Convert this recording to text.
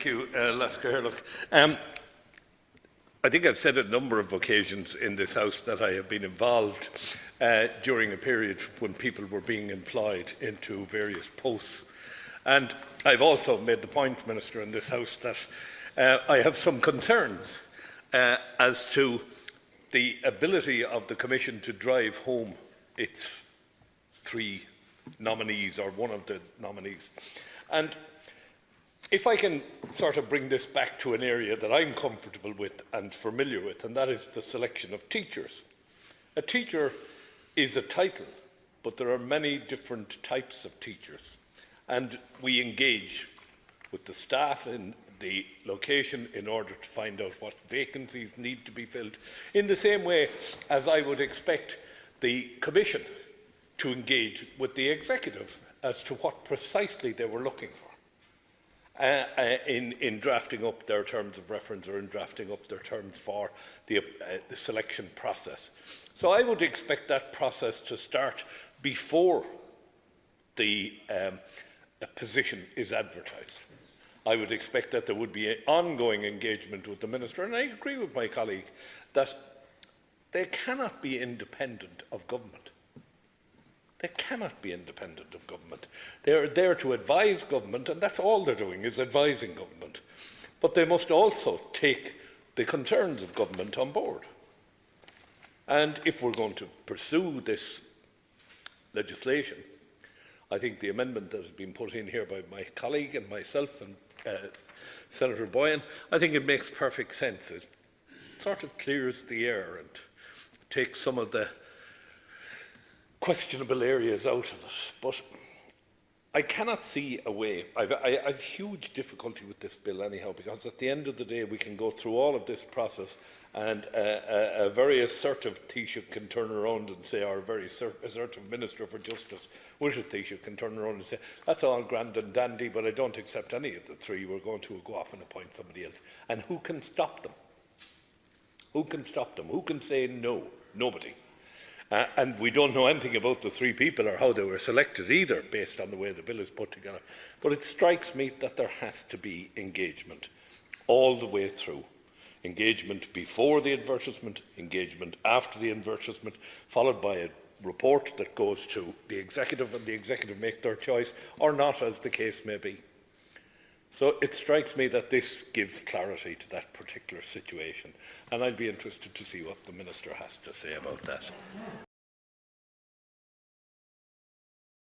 Thank you, Lasker. Look, I think I've said on a number of occasions in this House that I have been involved during a period when people were being employed into various posts. And I've also made the point, Minister, in this House that I have some concerns as to the ability of the Commission to drive home its three nominees, or one of the nominees. And if I can sort of bring this back to an area that I'm comfortable with and familiar with, and that is the selection of teachers. A teacher is a title, but there are many different types of teachers. And we engage with the staff in the location in order to find out what vacancies need to be filled, in the same way as I would expect the Commission to engage with the Executive as to what precisely they were looking for in drafting up their terms of reference, or in drafting up their terms for the selection process. So I would expect that process to start before the position is advertised. I would expect that there would be an ongoing engagement with the Minister, and I agree with my colleague that they cannot be independent of government. They cannot be independent of government. They are there to advise government, and that's all they're doing, is advising government. But they must also take the concerns of government on board. And if we're going to pursue this legislation, I think the amendment that has been put in here by my colleague and myself and Senator Boyan, I think it makes perfect sense. It sort of clears the air and takes some of the questionable areas out of it. But I cannot see a way. I've huge difficulty with this bill anyhow, because at the end of the day we can go through all of this process and a very assertive Taoiseach can turn around and say, or a very assertive Minister for Justice with a Taoiseach can turn around and say, that's all grand and dandy, but I don't accept any of the three. We're going to go off and appoint somebody else. And who can stop them? Who can stop them? Who can say no? Nobody. And we don't know anything about the three people or how they were selected either, based on the way the bill is put together. But it strikes me that there has to be engagement all the way through. Engagement before the advertisement, engagement after the advertisement, followed by a report that goes to the Executive, and the Executive make their choice, or not, as the case may be. So it strikes me that this gives clarity to that particular situation, and I'd be interested to see what the Minister has to say about that.